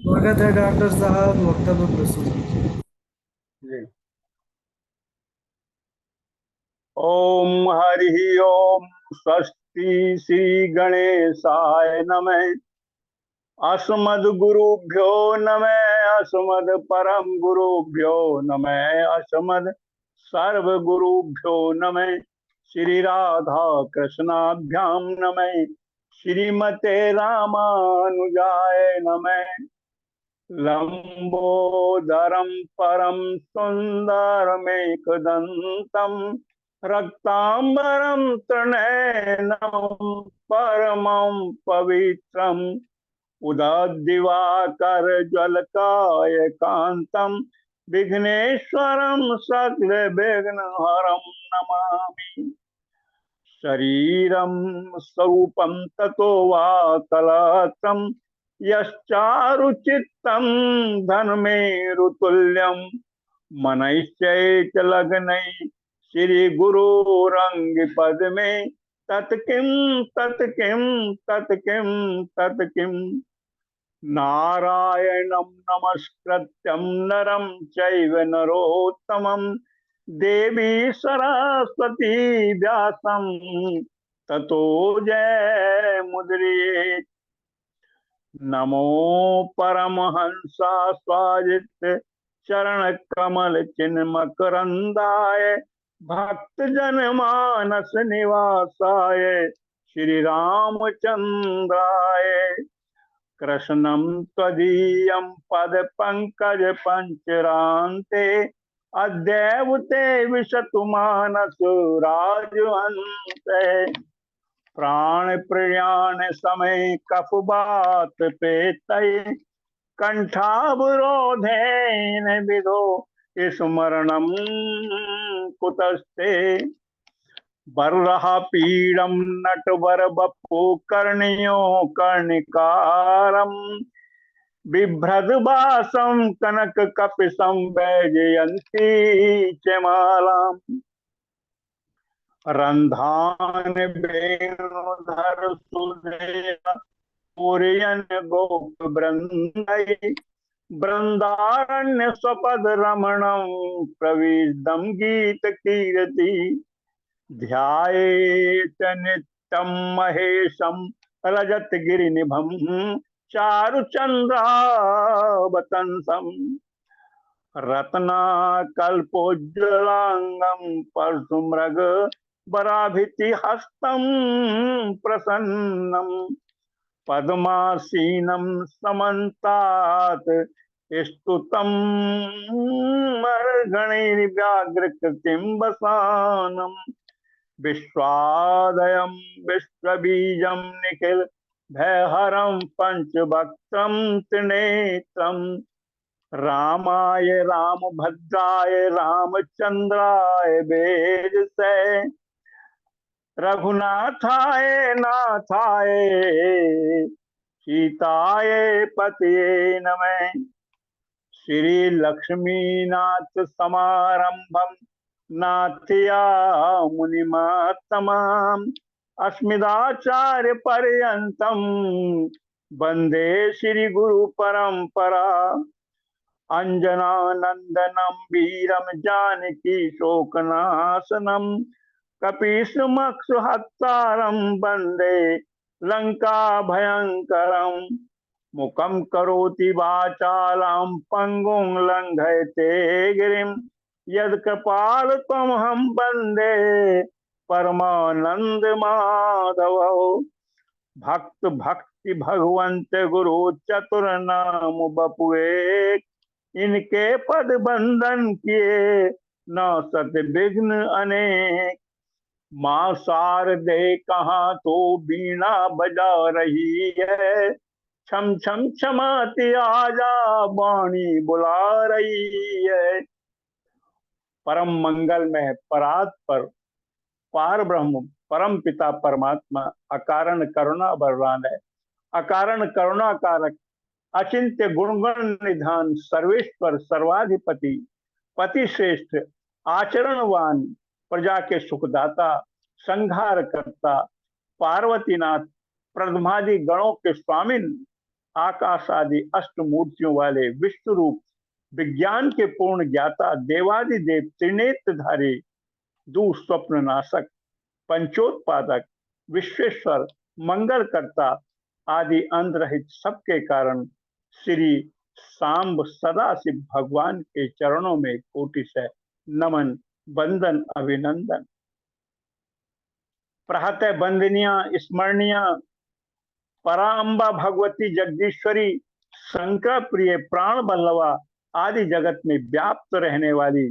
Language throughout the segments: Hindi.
स्वागत है डॉक्टर साहब, वक्तव्य प्रस्तुत कीजिए। जी। ओम हरि ओम। स्वस्ति श्री गणेशाय नमः। अस्मद् गुरुभ्यो नमः। अस्मद् परम गुरुभ्यो नमः। अस्मद् सर्व गुरुभ्यो नमः। श्री राधा कृष्णाभ्यां नमः। श्रीमते रामानुजाय नमः। लंबोदरम परम सुंदरमेकदंतम रक्तांबरम त्रिनयनम परमं पवित्रम उदद्दिवाकर ज्वलकाय कांतम विघ्नेश्वरम सकल विघ्नहरम नमामि। शरीरं स्वरूपं ततो वा कलत्रं यश्चारुचित्तं धनमेरुतुल्यं मनैश्चैकलग्नै श्रीगुरोरङ्गपद्मे तत्किं तत्किं तत्किं तत्किं नारायणं नमस्कृत्यं नरं चैव नरोत्तमं देवी सरस्वती व्यासं ततो जय मुद्रिये। नमो परमहंसा स्वादित चरण कमल चिन्मकरंदाय भक्त जन मानस निवासाय श्री रामचंद्राय कृष्णं त्वदीयं पदपङ्कजपञ्चरान्ते अद्यैव ते विशतु मानसो राजहंसे। प्राणप्रयाण समय कफवात पेतये कंठावरोधेन विदो स्मरणं कुतस्ते। बर्रः नटवर बपु कर्णियो कर्णिकारम् बिभ्रद्वासं कनक कपिशं वैजयन्ती च मालाम् रंधान वेणुधर सुधेन पूरयन गोप वृंदई वृंदारण्य स्वपद रमणं प्रविष्टम गीत कीर्ति ध्यायेत नित्यं महेशं रजत गिरिनिभं चारुचंद्रावतंसं रत्नाकल्पोज्ज्वलांगं परशुमृग बराभिति हस्तं प्रसन्नं पद्मासीनं समन्तात् स्तुतं मर्गणैर्व्याघ्रकृतिं वसानं विश्वादयं विश्वबीजं निखिल भयहरं पंचवक्त्रं त्रिनेत्रं रामाय रामभद्राय रामचंद्राय वेदसे रघुनाथाय नाथाय सीताय पतये नमः। श्री लक्ष्मीनाथ समारंभम नाथया मुनिमातमाम अस्मदाचार्य पर्यंतम वंदे श्री गुरु परंपरा। अंजनानंदनम वीरम जानकी शोकनाशनम कपीशमक्षुहत्तारं वंदे लंका भयंकरम मुखम करोति वाचालां पंगुं लंघयते गिरिम यत्कृपाल तमहं वंदे परमानंद माधव। भक्त भक्ति भगवंत गुरु चतुर नाम बपुए इनके पद बंधन किए न सत विघ्न अनेक। माँ शारदे कहाँ तो बीणा बजा रही है छम छम छमाती आजा वाणी बुला रही है। परम मंगल में परात्पर पार ब्रह्म परम पिता परमात्मा अकारण करुणा बलवान है। अकारण करुणा कारक अचिंत्य गुणगण निधान सर्वेश्वर सर्वाधिपति पति श्रेष्ठ आचरणवान प्रजा के सुखदाता संहार करता पार्वतीनाथ प्रद्मादि गणों के स्वामिन आकाश आदि अष्ट मूर्तियों वाले विश्व रूप विज्ञान के पूर्ण ज्ञाता देवादिदेव त्रिनेत्रधारी दुःस्वप्न नाशक पंचोत्पादक विश्वेश्वर मंगलकर्ता आदि अंत रहित सबके कारण श्री सांब सदाशिव भगवान के चरणों में कोटि से नमन वंदन अभिनंदन। प्रातः वंदनिया स्मरणीय पराम्बा भगवती जगदीश्वरी शंकर प्रिय प्राण बल्लवा आदि जगत में व्याप्त रहने वाली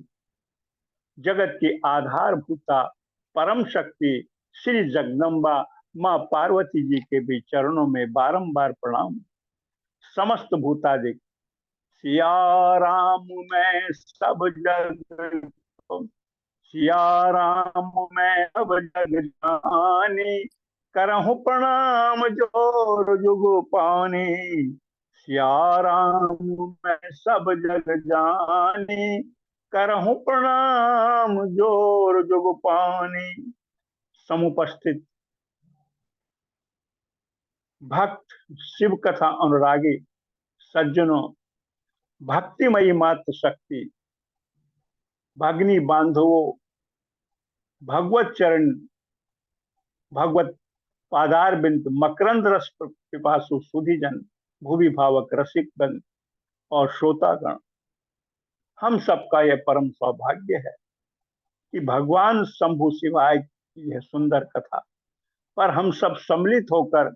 जगत की आधारभूता परम शक्ति श्री जगदम्बा माँ पार्वती जी के भी चरणों में बारंबार प्रणाम। समस्त भूतादिक सिया राम मैं सब जग सिया राम मैं सब जग जानी करहु प्रणाम जोर जुग पानी। सिया राम मैं सब जग जानी करहु प्रणाम जोर जुग पानी। समुपस्थित भक्त शिव कथा अनुरागी सज्जनों, भक्तिमयी मात्र शक्ति भगनी बांधवों, भगवत चरण भगवत पादार बिंद मकरंद रस पिपासु सुधीजन भूवि भावक रसिक बंद और श्रोतागण, हम सबका यह परम सौभाग्य है कि भगवान शंभु शिवाय की यह सुंदर कथा पर हम सब सम्मिलित होकर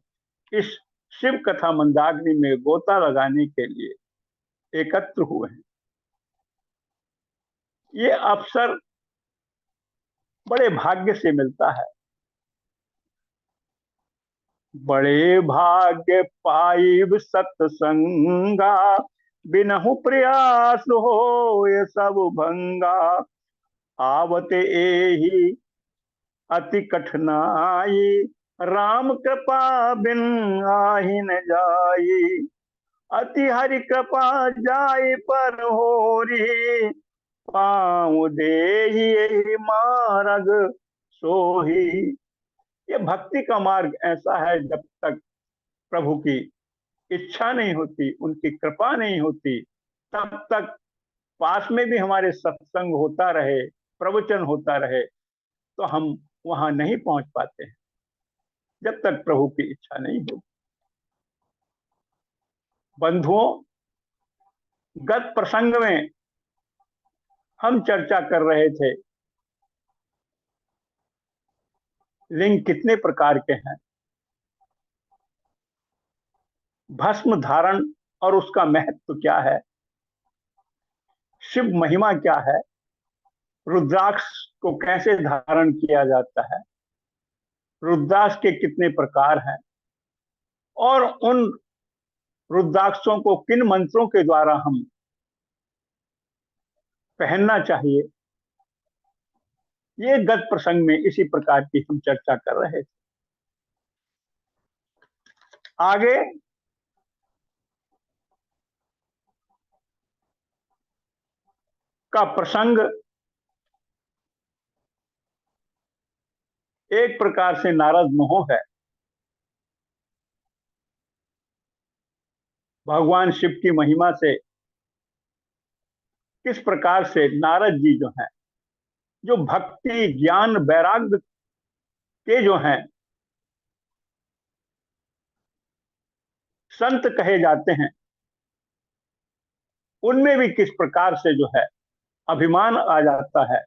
इस शिव कथा मंदाग्नि में गोता लगाने के लिए एकत्र हुए हैं। ये अवसर बड़े भाग्य से मिलता है। बड़े भाग्य पाइब सत्संगा बिनहु प्रयास हो ये सब भंगा। आवते एही अति कठिनाई राम कृपा बिन आहि न जाई। अति हरि कृपा जाय पर होरी पाँव देहि मार्ग सोही। ये भक्ति का मार्ग ऐसा है, जब तक प्रभु की इच्छा नहीं होती, उनकी कृपा नहीं होती, तब तक पास में भी हमारे सत्संग होता रहे, प्रवचन होता रहे, तो हम वहां नहीं पहुंच पाते हैं जब तक प्रभु की इच्छा नहीं होती। बंधुओं, गत प्रसंग में हम चर्चा कर रहे थे लिंग कितने प्रकार के हैं, भस्म धारण और उसका महत्व क्या है, शिव महिमा क्या है, रुद्राक्ष को कैसे धारण किया जाता है, रुद्राक्ष के कितने प्रकार हैं और उन रुद्राक्षों को किन मंत्रों के द्वारा हम पहनना चाहिए। ये गत प्रसंग में इसी प्रकार की हम चर्चा कर रहे थे। आगे का प्रसंग एक प्रकार से नारद मोह है। भगवान शिव की महिमा से किस प्रकार से नारद जी जो हैं, जो भक्ति ज्ञान वैराग्य के जो हैं संत कहे जाते हैं, उनमें भी किस प्रकार से जो है अभिमान आ जाता है,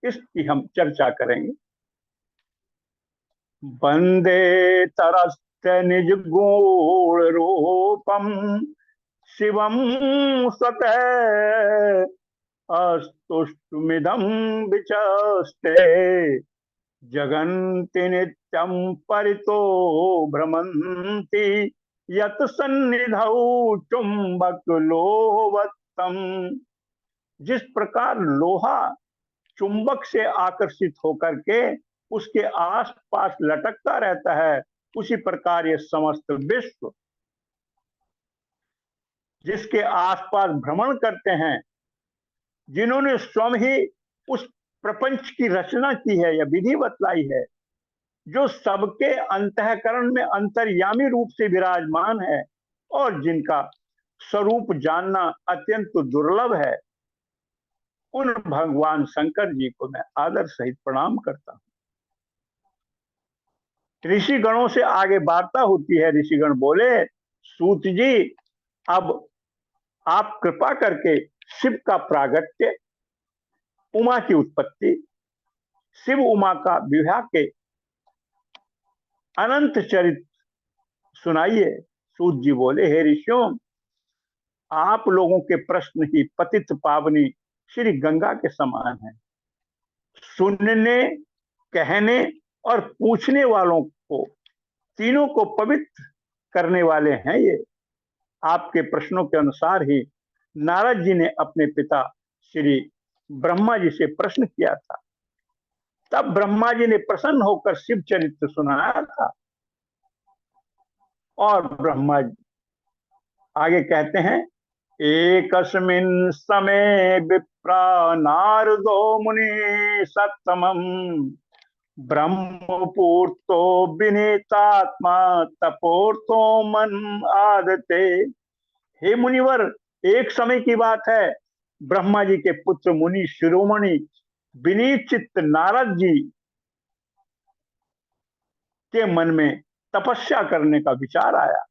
इसकी हम चर्चा करेंगे। वंदे तरस्ते निज गुण रूपम शिवम स्वतः अस्तुष्टुमिदं विचस्ते जगन्ति नित्यं परितो भ्रमन्ति यत सन्निधौ चुंबक लोहवत्तम। जिस प्रकार लोहा चुंबक से आकर्षित होकर के उसके आसपास लटकता रहता है, उसी प्रकार ये समस्त विश्व जिसके आसपास भ्रमण करते हैं, जिन्होंने स्वयं ही उस प्रपंच की रचना की है या विधि बतलाई है, जो सबके अंतःकरण में अंतर्यामी रूप से विराजमान है और जिनका स्वरूप जानना अत्यंत दुर्लभ है, उन भगवान शंकर जी को मैं आदर सहित प्रणाम करता हूं। ऋषि गणों से आगे वार्ता होती है। ऋषिगण बोले, सूत जी, अब आप कृपा करके शिव का प्रागट्य, उमा की उत्पत्ति, शिव उमा का विवाह के अनंत चरित्र सुनाइए। सूत जी बोले, हे ऋषियों, आप लोगों के प्रश्न ही पतित पावनी श्री गंगा के समान है। सुनने, कहने और पूछने वालों को, तीनों को पवित्र करने वाले हैं ये। आपके प्रश्नों के अनुसार ही नारद जी ने अपने पिता श्री ब्रह्मा जी से प्रश्न किया था। तब ब्रह्मा जी ने प्रसन्न होकर शिव चरित्र सुनाया था। और ब्रह्मा जी आगे कहते हैं, एकस्मिन् समय विप्रा नारदो मुनि सत्तमम् ब्रह्मपूर्तो विनीतात्मा तपोर्थो मन आदते। हे मुनिवर, एक समय की बात है, ब्रह्मा जी के पुत्र मुनि शिरोमणि विनीत चित्त नारद जी के मन में तपस्या करने का विचार आया।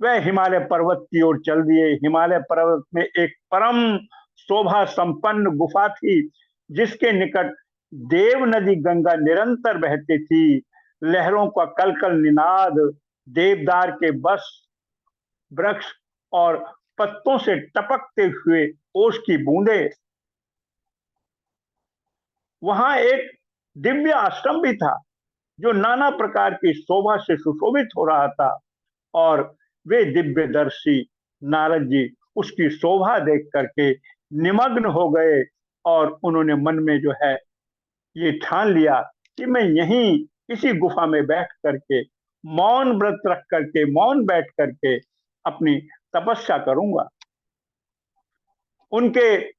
वह हिमालय पर्वत की ओर चल दिए। हिमालय पर्वत में एक परम शोभा संपन्न गुफा थी, जिसके निकट देव नदी गंगा निरंतर बहती थी। लहरों का कलकल निनाद, देवदार के बस वृक्ष और पत्तों से टपकते हुए ओस की बूंदे। वहां एक दिव्य आश्रम भी था, जो नाना प्रकार की शोभा से सुशोभित हो रहा था। और वे दिव्यदर्शी नारद जी उसकी शोभा देख करके निमग्न हो गए, और उन्होंने मन में जो है ये ठान लिया कि मैं यहीं इसी गुफा में बैठ करके, मौन व्रत रख करके, मौन बैठ करके अपनी तपस्या करूंगा। उनके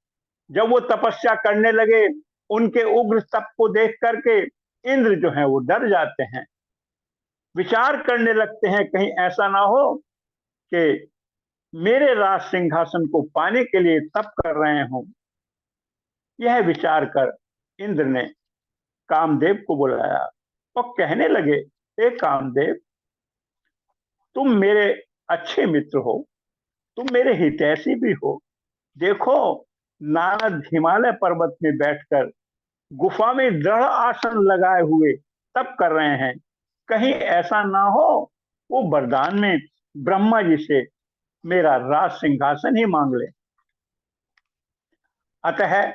जब वो तपस्या करने लगे, उनके उग्र तप को देख करके इंद्र जो है वो डर जाते हैं, विचार करने लगते हैं कहीं ऐसा ना हो कि मेरे राज सिंहासन को पाने के लिए तप कर रहे हों। यह विचार कर इंद्र ने कामदेव को बुलाया और कहने लगे, हे कामदेव, तुम मेरे अच्छे मित्र हो, तुम मेरे हितैषी भी हो। देखो, नारद हिमालय पर्वत में बैठकर गुफा में दृढ़ आसन लगाए हुए तप कर रहे हैं। कहीं ऐसा ना हो वो वरदान में ब्रह्मा जी से मेरा राज सिंहासन ही मांग ले। अतः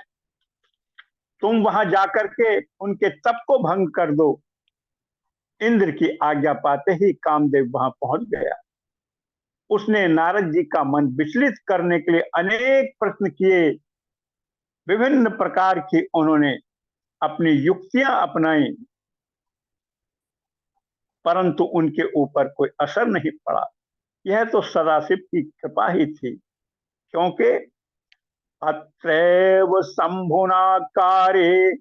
तुम वहां जाकर के उनके तप को भंग कर दो। इंद्र की आज्ञा पाते ही कामदेव वहां पहुंच गया। उसने नारद जी का मन विचलित करने के लिए अनेक प्रश्न किए। विभिन्न प्रकार की उन्होंने अपनी युक्तियां अपनाई, परंतु उनके ऊपर कोई असर नहीं पड़ा। यह तो सदाशिव की कृपा ही थी, क्योंकि अत्रैव शंभुना कार्ये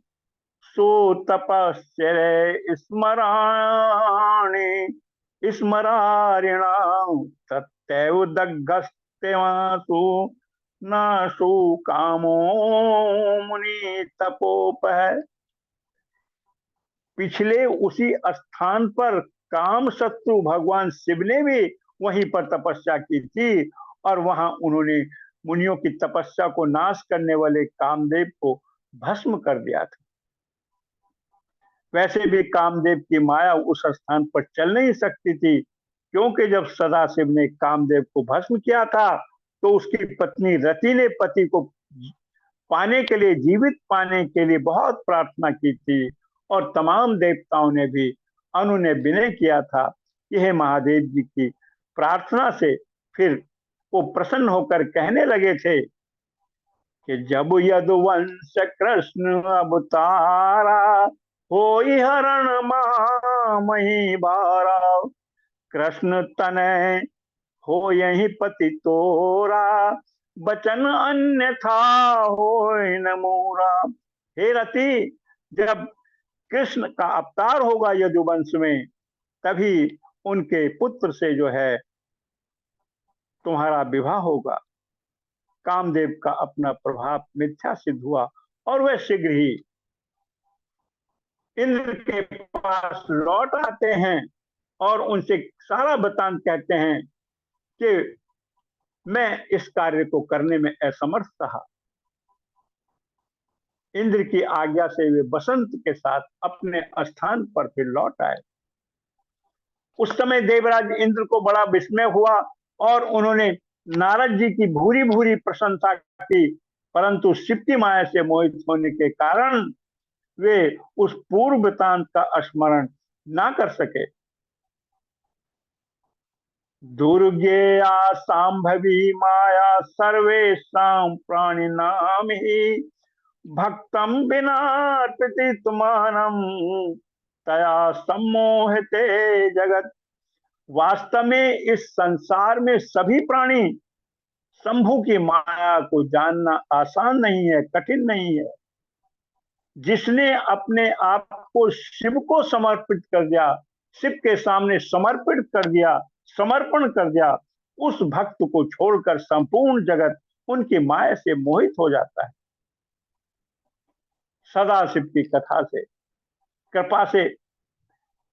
सुतपस्ये स्मराणि स्मरारिणां तत्रैव दग्धस्तेवासु न कामो मुनि तपोपः। पिछले उसी स्थान पर काम शत्रु भगवान शिव ने भी वहीं पर तपस्या की थी, और वहां उन्होंने मुनियों की तपस्या को नाश करने वाले कामदेव को भस्म कर दिया था। वैसे भी कामदेव की माया उस स्थान पर चल नहीं सकती थी, क्योंकि जब सदाशिव ने कामदेव को भस्म किया था, तो उसकी पत्नी रति ने पति को पाने के लिए, जीवित पाने के लिए बहुत प्रार्थना की थी। और तमाम देवताओं ने भी अनुनय विनय किया था कि हे महादेव जी की प्रार्थना से फिर वो प्रसन्न होकर कहने लगे थे कि जब यदुवंश कृष्ण अवतारा हो हरण मही भारा कृष्ण तनय हो यही पति तोरा बचन अन्यथा हो न मोरा। हे रति, जब कृष्ण का अवतार होगा यदुवंश में, तभी उनके पुत्र से जो है तुम्हारा विवाह होगा। कामदेव का अपना प्रभाव मिथ्या सिद्ध हुआ और वह शीघ्र ही इंद्र के पास लौट आते हैं और उनसे सारा वृतांत कहते हैं कि मैं इस कार्य को करने में असमर्थ था। इंद्र की आज्ञा से वे बसंत के साथ अपने स्थान पर फिर लौट आए। उस समय देवराज इंद्र को बड़ा विस्मय हुआ और उन्होंने नारद जी की भूरी भूरी प्रशंसा की, परंतु शिव की माया से मोहित होने के कारण वे उस पूर्व वृतांत का स्मरण ना कर सके। दुर्गेया सांभवी माया सर्वेषां प्राणिनाम ही भक्तम बिना प्रतीतमानम तया सम्मोहते जगत। वास्तव में इस संसार में सभी प्राणी शंभु की माया को जानना आसान नहीं है, कठिन नहीं है। जिसने अपने आप को शिव को समर्पित कर दिया, शिव के सामने समर्पित कर दिया, समर्पण कर दिया, उस भक्त को छोड़कर संपूर्ण जगत उनकी माया से मोहित हो जाता है। सदाशिव की कथा से, कृपा से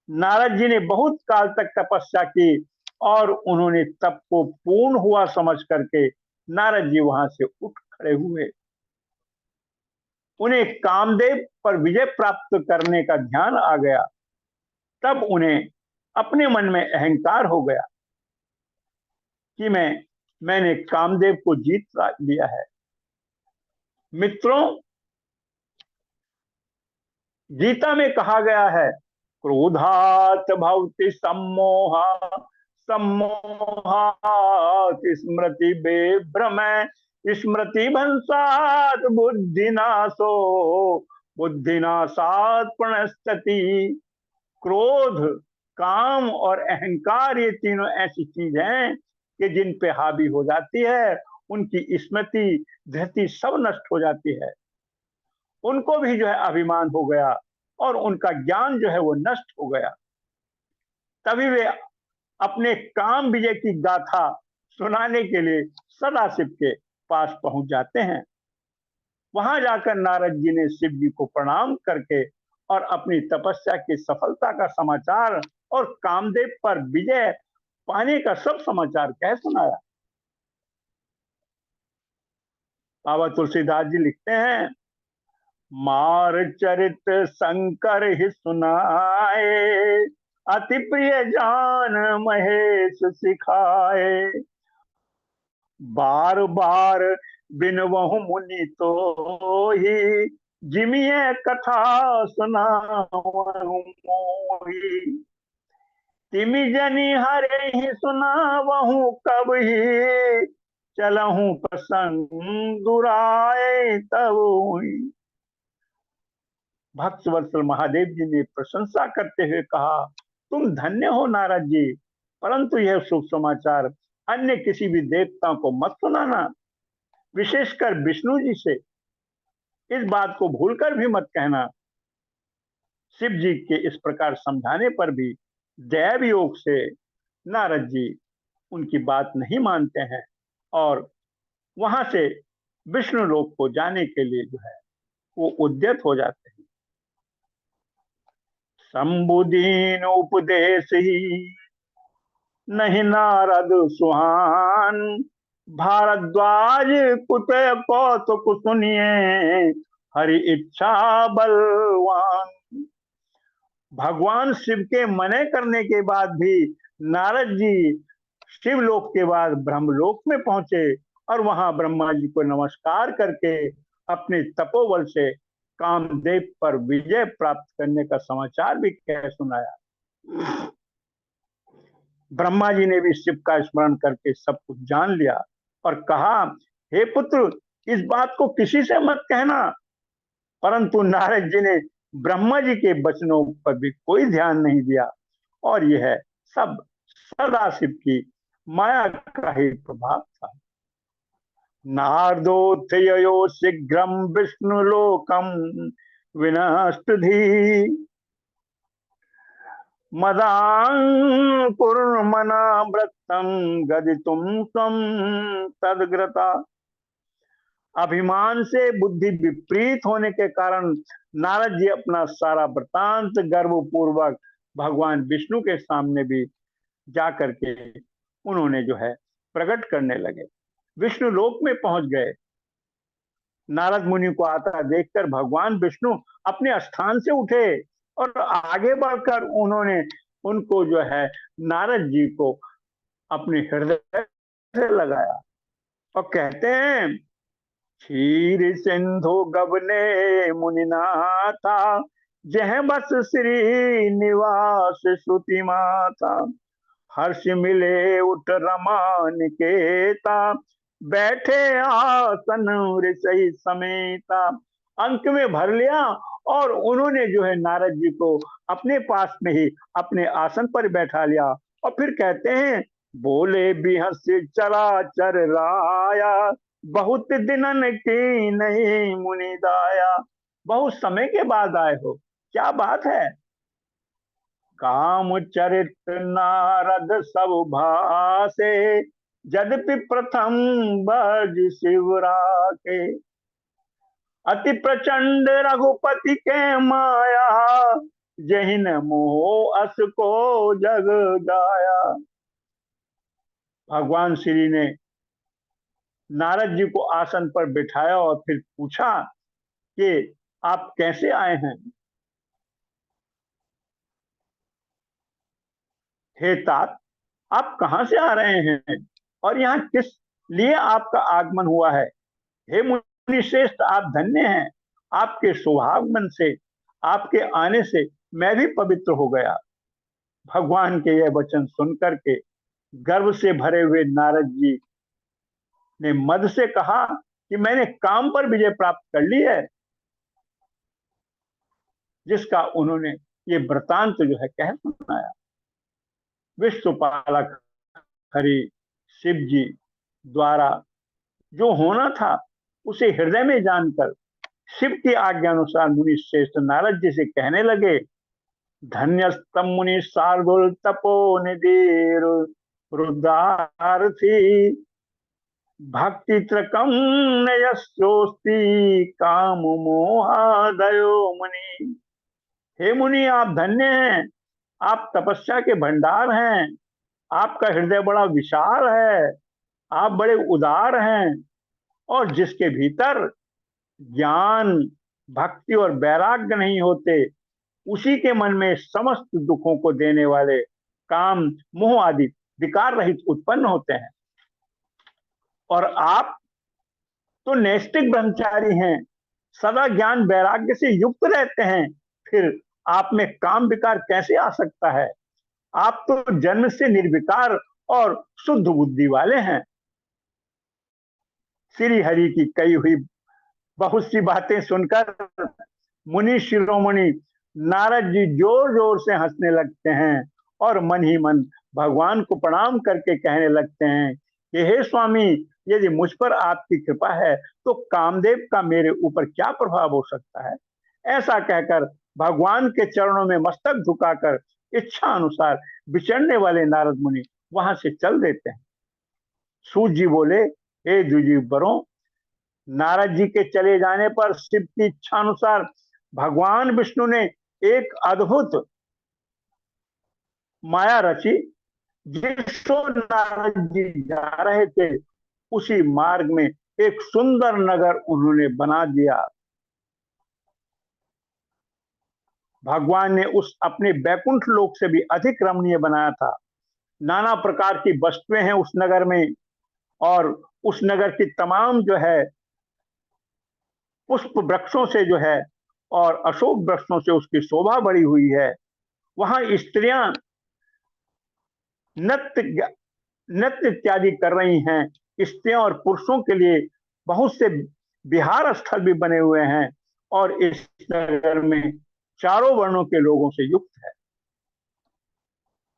नारद जी ने बहुत काल तक तपस्या की और उन्होंने तप को पूर्ण हुआ समझ करके नारद जी वहां से उठ खड़े हुए। उन्हें कामदेव पर विजय प्राप्त करने का ध्यान आ गया। तब उन्हें अपने मन में अहंकार हो गया कि मैंने कामदेव को जीत लिया है। मित्रों, गीता में कहा गया है, क्रोधात भवति सम्मोहा सम्मोहात स्मृति बेभ्रम स्मृति भंसात बुद्धिनाशो बुद्धिनाशात प्रणश्यति। क्रोध, काम और अहंकार ये तीनों ऐसी चीज हैं कि जिन पे हावी हो जाती है उनकी स्मृति धृति सब नष्ट हो जाती है। उनको भी जो है अभिमान हो गया और उनका ज्ञान जो है वो नष्ट हो गया। तभी वे अपने काम विजय की गाथा सुनाने के लिए सदाशिव के पास पहुंच जाते हैं। वहां जाकर नारद जी ने शिव जी को प्रणाम करके और अपनी तपस्या की सफलता का समाचार और कामदेव पर विजय पाने का सब समाचार कह सुनाया। बाबा तुलसीदास जी लिखते हैं, मार चरित शंकर ही सुनाए अति प्रिय जान महेश सिखाए। बार बार बिनवहु मुनि तो ही जिमिय कथा सुनावहु मोही। तिमि जनि हरे ही सुनावहु कब ही चलहु प्रसंग दुराए तब हुई। भक्त वत्सल महादेव जी ने प्रशंसा करते हुए कहा, तुम धन्य हो नारद जी, परंतु यह शुभ समाचार अन्य किसी भी देवता को मत सुनाना, विशेषकर विष्णु जी से इस बात को भूलकर भी मत कहना। शिव जी के इस प्रकार समझाने पर भी दैव योग से नारद जी उनकी बात नहीं मानते हैं और वहां से विष्णु लोक को जाने के लिए जो है वो उद्यत हो जाते हैं। शंभुदीन उपदेश ही नहीं नारद सुहान। भारद्वाज कुत कौतुक सुनिए हरि इच्छा बलवान। भगवान शिव के मने करने के बाद भी नारद जी शिवलोक के बाद ब्रह्मलोक में पहुंचे और वहां ब्रह्मा जी को नमस्कार करके अपने तपोबल से कामदेव पर विजय प्राप्त करने का समाचार भी कह सुनाया। ब्रह्मा जी ने भी शिव का स्मरण करके सब कुछ जान लिया और कहा, हे पुत्र, इस बात को किसी से मत कहना। परंतु नारद जी ने ब्रह्मा जी के वचनों पर भी कोई ध्यान नहीं दिया और यह सब सदाशिव की माया का ही प्रभाव था। नारदोत्थयो शीघ्रम विष्णु लोकम विनष्टधि। मदांकुर्मनावृत्तं गदितुं त्वं तदग्रता। अभिमान से बुद्धि विपरीत होने के कारण नारद जी अपना सारा वृतांत गर्वपूर्वक भगवान विष्णु के सामने भी जा करके उन्होंने जो है प्रकट करने लगे। विष्णु लोक में पहुंच गए। नारद मुनि को आता देखकर भगवान विष्णु अपने स्थान से उठे और आगे बढ़कर उन्होंने उनको जो है नारद जी को अपने हृदय से लगाया और कहते हैं, क्षीर सिंधु गबने मुनिनाथा, जह बस श्री निवास श्रुति माता। हर्ष मिले उठ रमा निकेता, बैठे आसन ऋषि समेता। अंक में भर लिया और उन्होंने जो है नारद जी को अपने पास में ही अपने आसन पर बैठा लिया और फिर कहते हैं, बोले बिहस चराचर राया, बहुत दिनन की नहीं मुनि दाया। बहुत समय के बाद आए हो, क्या बात है। काम चरित्र नारद सब भासे, यद्यपि प्रथम बज शिवराके। अति प्रचंड रघुपति के माया, जहिन मोह अस को जग गाया। भगवान श्री ने नारद जी को आसन पर बिठाया और फिर पूछा कि आप कैसे आए हैं। हे तात, आप कहां से आ रहे हैं और यहाँ किस लिए आपका आगमन हुआ है। हे मुनि श्रेष्ठ, आप धन्य हैं। आपके शुभागमन से, आपके आने से मैं भी पवित्र हो गया। भगवान के यह वचन सुनकर के गर्व से भरे हुए नारद जी ने मद से कहा कि मैंने काम पर विजय प्राप्त कर ली है, जिसका उन्होंने ये वृतांत जो है कह सुनाया। विश्वपालक हरि शिव जी द्वारा जो होना था उसे हृदय में जानकर शिव की आज्ञा अनुसार मुनि श्रेष्ठ नारद जी से कहने लगे, धन्यस्तम मुनि शार्दुल तपो निधि रुद्रार्थी, भक्ति त्रकम नयस्योस्ति काम मोहादयो मुनि। हे मुनि, आप धन्य हैं। आप तपस्या के भंडार हैं। आपका हृदय बड़ा विशाल है। आप बड़े उदार हैं और जिसके भीतर ज्ञान, भक्ति और वैराग्य नहीं होते, उसी के मन में समस्त दुखों को देने वाले काम, मोह आदि विकार रहित उत्पन्न होते हैं। और आप तो नैष्ठिक ब्रह्मचारी हैं, सदा ज्ञान वैराग्य से युक्त रहते हैं, फिर आप में काम विकार कैसे आ सकता है। आप तो जन्म से निर्विकार और शुद्ध बुद्धि वाले हैं। श्री हरि की कही हुई बहुत सी बातें सुनकर मुनि शिरोमणि नारद जी जोर जोर से हंसने लगते हैं और मन ही मन भगवान को प्रणाम करके कहने लगते हैं कि हे स्वामी, यदि मुझ पर आपकी कृपा है तो कामदेव का मेरे ऊपर क्या प्रभाव हो सकता है। ऐसा कहकर भगवान के चरणों में मस्तक झुकाकर इच्छा अनुसार विचरने वाले नारद मुनि वहां से चल देते हैं। सूत जी बोले, हे द्विजीव बरों, नारद जी के चले जाने पर शिव की इच्छा अनुसार भगवान विष्णु ने एक अद्भुत माया रची। जिसको नारद जी जा रहे थे उसी मार्ग में एक सुंदर नगर उन्होंने बना दिया। भगवान ने उस अपने बैकुंठ लोक से भी अधिक रमणीय बनाया था। नाना प्रकार की वस्तुएं हैं उस नगर में और उस नगर की तमाम जो है पुष्प वृक्षों से जो है और अशोक वृक्षों से उसकी शोभा बढ़ी हुई है। वहां स्त्रियां नृत्य नृत्य इत्यादि कर रही हैं। स्त्रियों और पुरुषों के लिए बहुत से विहार स्थल भी बने हुए हैं और इस नगर में चारों वर्णों के लोगों से युक्त है।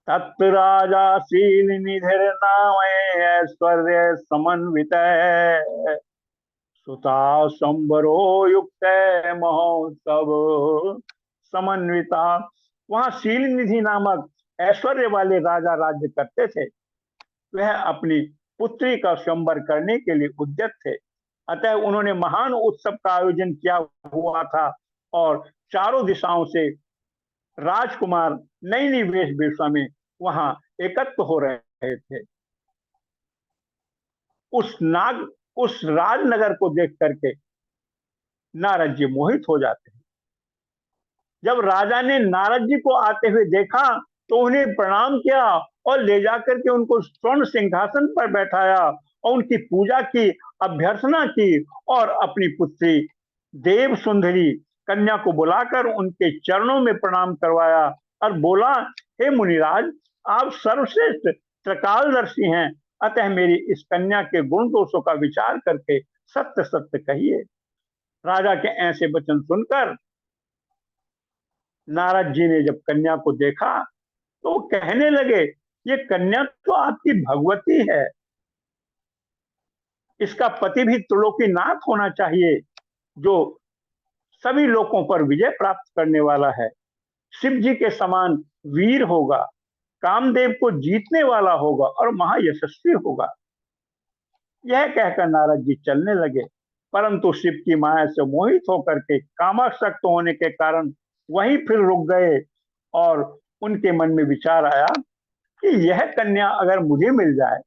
तत्र राजा शील निधिर नाम ऐश्वर्य समन्वित, सुता संबरो युक्त महोत्सव समन्विता। वहां शील निधि नामक ऐश्वर्य वाले राजा राज्य करते थे। वह अपनी पुत्री का स्वयंवर करने के लिए उद्यत थे। अतः उन्होंने महान उत्सव का आयोजन किया हुआ था और चारों दिशाओं से राजकुमार नई नई वेशभूषा में वहां एकत्र हो रहे थे। उस राजनगर को देख करके नारद जी मोहित हो जाते हैं। जब राजा ने नारद जी को आते हुए देखा तो उन्हें प्रणाम किया और ले जाकर के उनको स्वर्ण सिंहासन पर बैठाया और उनकी पूजा की, अभ्यर्थना की और अपनी पुत्री देव सुंदरी कन्या को बुलाकर उनके चरणों में प्रणाम करवाया और बोला, हे मुनिराज, आप सर्वश्रेष्ठ त्रिकालदर्शी हैं, अतः मेरी इस कन्या के गुण दोषों का विचार करके सत्य सत्य कहिए। राजा के ऐसे वचन सुनकर नारद जी ने जब कन्या को देखा तो कहने लगे, ये कन्या तो आपकी भगवती है, इसका पति भी त्रिलोकीनाथ होना चाहिए, जो सभी लोगों पर विजय प्राप्त करने वाला है, शिव जी के समान वीर होगा, कामदेव को जीतने वाला होगा और महायशस्वी होगा। यह कहकर नारद जी चलने लगे, परंतु शिव की माया से मोहित होकर के कामासक्त होने के कारण वहीं फिर रुक गए और उनके मन में विचार आया कि यह कन्या अगर मुझे मिल जाए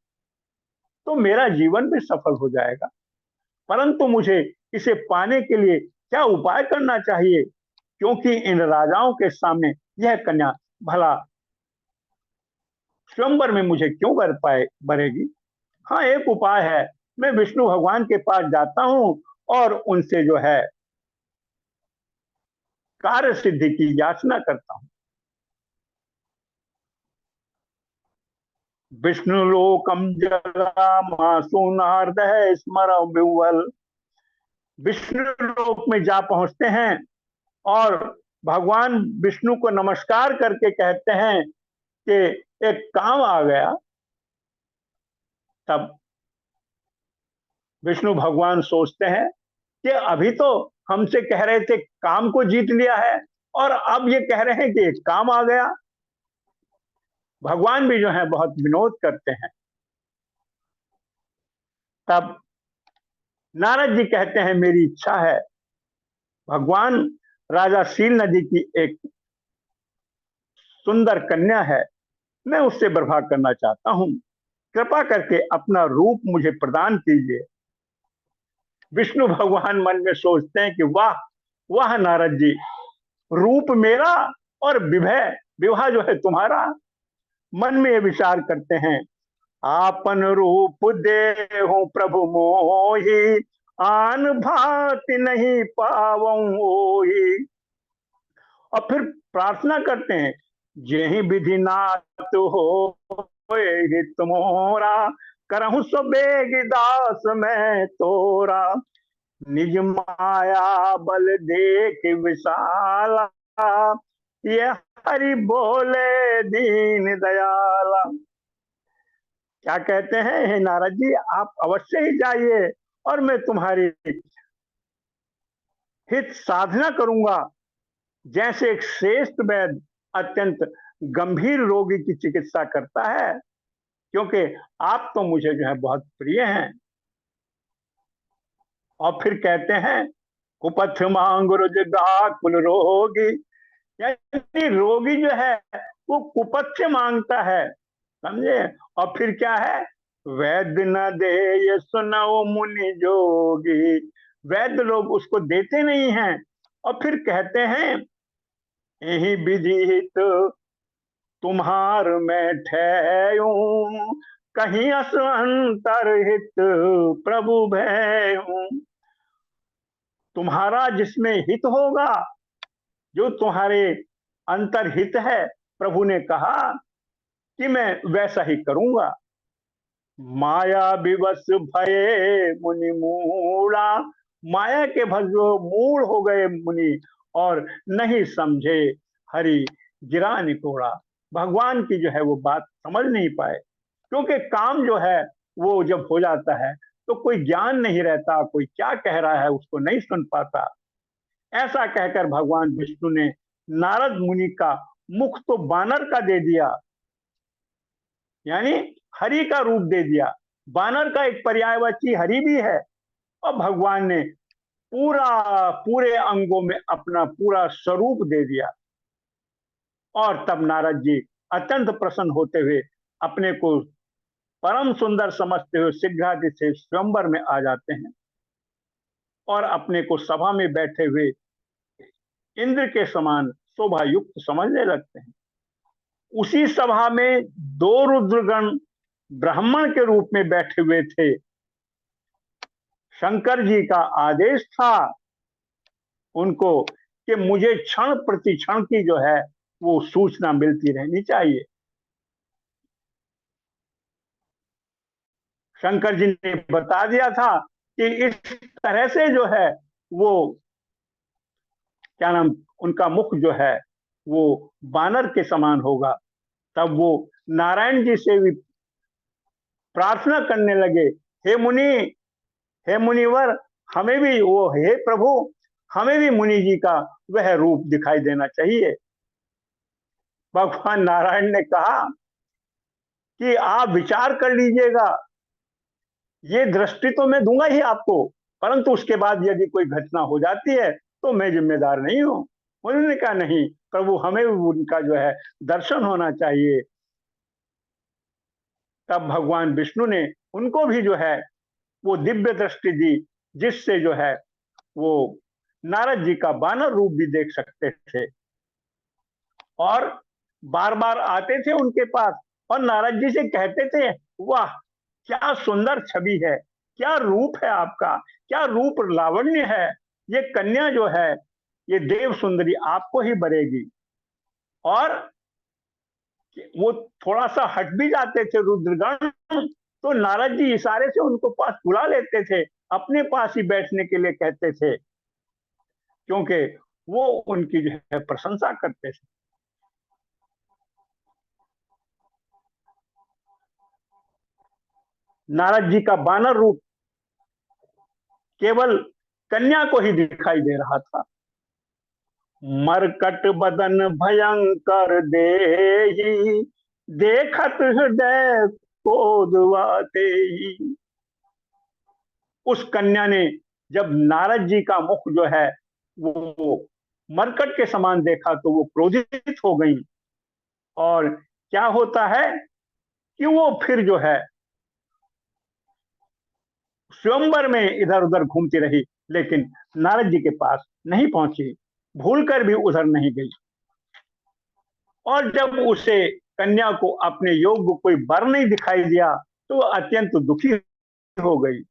तो मेरा जीवन भी सफल हो जाएगा, परंतु मुझे इसे पाने के लिए क्या उपाय करना चाहिए, क्योंकि इन राजाओं के सामने यह कन्या भला स्वयंवर में मुझे क्यों बरेगी। हाँ, एक उपाय है, मैं विष्णु भगवान के पास जाता हूं और उनसे जो है कार्य सिद्धि की याचना करता हूं। विष्णु लोकम जगामासु नारद स्मर विह्वल। विष्णु लोक में जा पहुंचते हैं और भगवान विष्णु को नमस्कार करके कहते हैं कि एक काम आ गया। तब विष्णु भगवान सोचते हैं कि अभी तो हमसे कह रहे थे काम को जीत लिया है और अब ये कह रहे हैं कि एक काम आ गया। भगवान भी जो है बहुत विनोद करते हैं। तब नारद जी कहते हैं, मेरी इच्छा है, भगवान राजा शील नदी की एक सुंदर कन्या है, मैं उससे विवाह करना चाहता हूं, कृपा करके अपना रूप मुझे प्रदान कीजिए। विष्णु भगवान मन में सोचते हैं कि वाह वाह नारद जी, रूप मेरा और विवाह जो है तुम्हारा। मन में ये विचार करते हैं, आपन रूप देहु प्रभु मोहि, आन भांति नहीं पावई। और फिर प्रार्थना करते हैं, जेहि विधि नाथ हो हित मोरा, करहु सो बेग दास मैं तोरा, निज माया बल देख विशाला, ये हरि बोले दीन दयाला। क्या कहते हैं, हे नारद जी, आप अवश्य ही जाइए और मैं तुम्हारी हित साधना करूंगा। जैसे एक श्रेष्ठ वैद्य अत्यंत गंभीर रोगी की चिकित्सा करता है, क्योंकि आप तो मुझे जो है बहुत प्रिय हैं। और फिर कहते हैं, कुपथ मांग रुजगा कुल रोगी, यानी रोगी जो है वो कुपथ से मांगता है, समझे। और फिर क्या है, वैद्य न दे ये सुनो मुनि जोगी, वैद्य लोग उसको देते नहीं हैं। और फिर कहते हैं, यही विधित तुम्हार में ठहूं, कहीं असंतर हित प्रभु भयऊं। तुम्हारा जिसमें हित होगा, जो तुम्हारे अंतरहित है, प्रभु ने कहा कि मैं वैसा ही करूंगा। माया विवश भये मुनि मूड़ा, माया के भस मूड हो गए मुनि और नहीं समझे हरि गिरा निकोड़ा। भगवान की जो है वो बात समझ नहीं पाए, क्योंकि काम जो है वो जब हो जाता है तो कोई ज्ञान नहीं रहता, कोई क्या कह रहा है उसको नहीं सुन पाता। ऐसा कहकर भगवान विष्णु ने नारद मुनि का मुख तो बानर का दे दिया, यानी हरि का रूप दे दिया। बानर का एक पर्यायवाची हरि भी है। और भगवान ने पूरे अंगों में अपना पूरा स्वरूप दे दिया। और तब नारद जी अत्यंत प्रसन्न होते हुए, अपने को परम सुंदर समझते हुए शीघ्राति से स्वयंवर में आ जाते हैं और अपने को सभा में बैठे हुए इंद्र के समान शोभा युक्त समझने लगते हैं। उसी सभा में दो रुद्रगण ब्राह्मण के रूप में बैठे हुए थे। शंकर जी का आदेश था उनको कि मुझे क्षण प्रति क्षण की जो है वो सूचना मिलती रहनी चाहिए। शंकर जी ने बता दिया था कि इस तरह से जो है वो क्या नाम, उनका मुख जो है वो बानर के समान होगा। तब वो नारायण जी से भी प्रार्थना करने लगे, हे मुनि, हे मुनिवर, हमें भी वो, हे प्रभु, हमें भी मुनि जी का वह रूप दिखाई देना चाहिए। भगवान नारायण ने कहा कि आप विचार कर लीजिएगा, ये दृष्टि तो मैं दूंगा ही आपको, परंतु उसके बाद यदि कोई घटना हो जाती है तो मैं जिम्मेदार नहीं हूं। उन्होंने कहा नहीं प्रभु, हमें भी उनका जो है दर्शन होना चाहिए। तब भगवान विष्णु ने उनको भी जो है वो दिव्य दृष्टि दी, जिससे जो है वो नारद जी का बानर रूप भी देख सकते थे और बार बार आते थे उनके पास और नारद जी से कहते थे, वाह क्या सुंदर छवि है, क्या रूप है आपका, क्या रूप लावण्य है, ये कन्या जो है ये देव सुंदरी आपको ही बरेगी। और वो थोड़ा सा हट भी जाते थे रुद्रगण, तो नारद जी इशारे से उनको पास बुला लेते थे, अपने पास ही बैठने के लिए कहते थे, क्योंकि वो उनकी जो है प्रशंसा करते थे। नारद जी का बानर रूप केवल कन्या को ही दिखाई दे रहा था। मरकट बदन भयंकर देहि, देखत हृदय को दुआते ही। उस कन्या ने जब नारद जी का मुख जो है वो मरकट के समान देखा तो वो क्रोधित हो गई। और क्या होता है कि वो फिर जो है स्वयंवर में इधर उधर घूमती रही, लेकिन नारद जी के पास नहीं पहुंची, भूलकर भी उधर नहीं गई। और जब उसे कन्या को अपने योग्य कोई वर नहीं दिखाई दिया तो अत्यंत दुखी हो गई।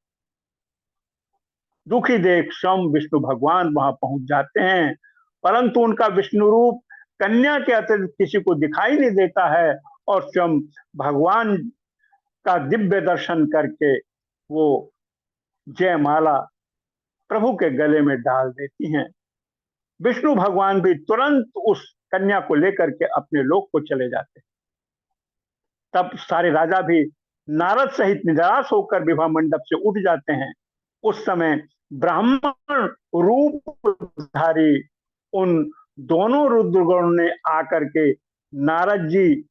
दुखी देख स्वयं विष्णु भगवान वहां पहुंच जाते हैं, परंतु उनका विष्णु रूप कन्या के अतिरिक्त किसी को दिखाई नहीं देता है। और स्वयं भगवान का दिव्य दर्शन करके वो जयमाला प्रभु के गले में डाल देती हैं। विष्णु भगवान भी तुरंत उस कन्या को लेकर के अपने लोक को चले जाते हैं। तब सारे राजा भी नारद सहित निराश होकर विवाह मंडप से उठ जाते हैं। उस समय ब्राह्मण रूपधारी उन दोनों रुद्रगणों ने आकर के, नारद जी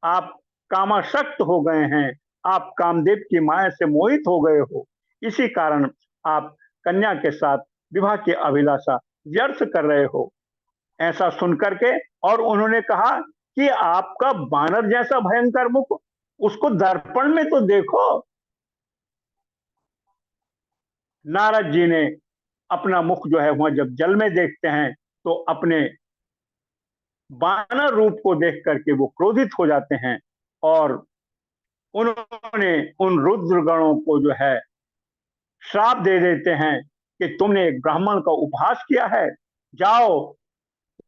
आप कामासक्त हो गए हैं, आप कामदेव की माया से मोहित हो गए हो, इसी कारण आप कन्या के साथ विवाह की अभिलाषा व्यर्थ कर रहे हो, ऐसा सुनकर के। और उन्होंने कहा कि आपका बानर जैसा भयंकर मुख, उसको दर्पण में तो देखो। नारद जी ने अपना मुख जो है वह जब जल में देखते हैं तो अपने बानर रूप को देख करके वो क्रोधित हो जाते हैं और उन्होंने उन रुद्रगणों को जो है श्राप दे देते हैं कि तुमने एक ब्राह्मण का उपहास किया है, जाओ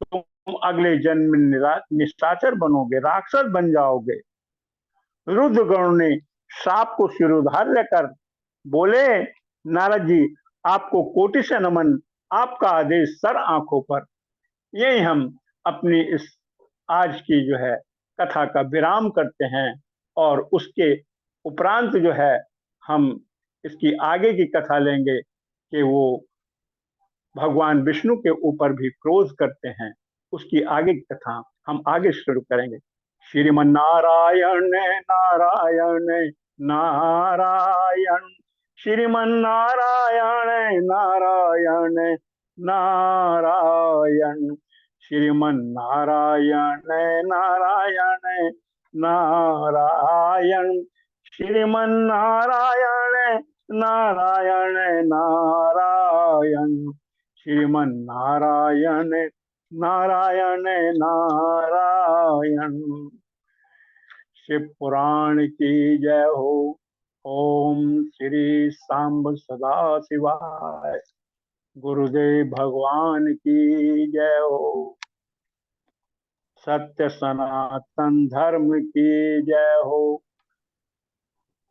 तुम अगले जन्म में निशाचर बनोगे, राक्षस बन जाओगे। रुद्रगणों ने श्राप को शिरोधार्य लेकर बोले, नारद जी आपको कोटि से नमन, आपका आदेश सर आंखों पर। यही हम अपनी इस आज की जो है कथा का विराम करते हैं और उसके उपरांत जो है हम इसकी आगे की कथा लेंगे कि वो भगवान विष्णु के ऊपर भी क्रोध करते हैं। उसकी आगे की कथा हम आगे शुरू करेंगे। श्रीमन नारायण नारायण नारायण, श्रीमन नारायण नारायण नारायण, श्रीमन नारायण नारायण नारायण, श्रीमन नारायण नारायण नारायण, श्रीमन नारायण नारायण नारायण। शिव पुराण की जय हो। ओम श्री सांब सदा शिवाय। गुरुदेव भगवान की जय हो। सत्य सनातन धर्म की जय हो।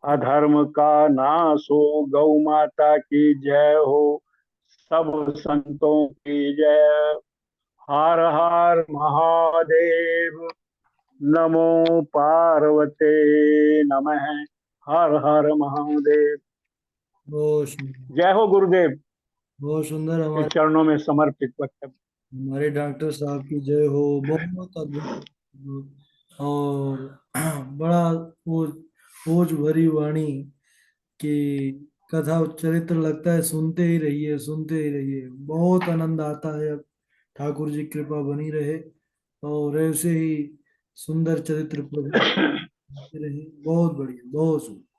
अधर्म का नाश हो। गौ माता की जय हो। सब संतों की जय। हर हर महादेव। नमो पार्वते नमः। हर हर महादेव। बहुत सुंदर। जय हो गुरुदेव बहुत सुंदर। के हमारे चरणों में समर्पित वक्तव्य। हमारे डॉक्टर साहब की जय हो। बहुत अद्भुत और बड़ा वो ओज भरी वाणी की कथा चरित्र लगता है, सुनते ही रहिए सुनते ही रहिए। बहुत आनंद आता है। अब ठाकुर जी कृपा बनी रहे और ऐसे ही सुंदर चरित्र प्रभु रहे। बहुत बढ़िया, बहुत सुंदर।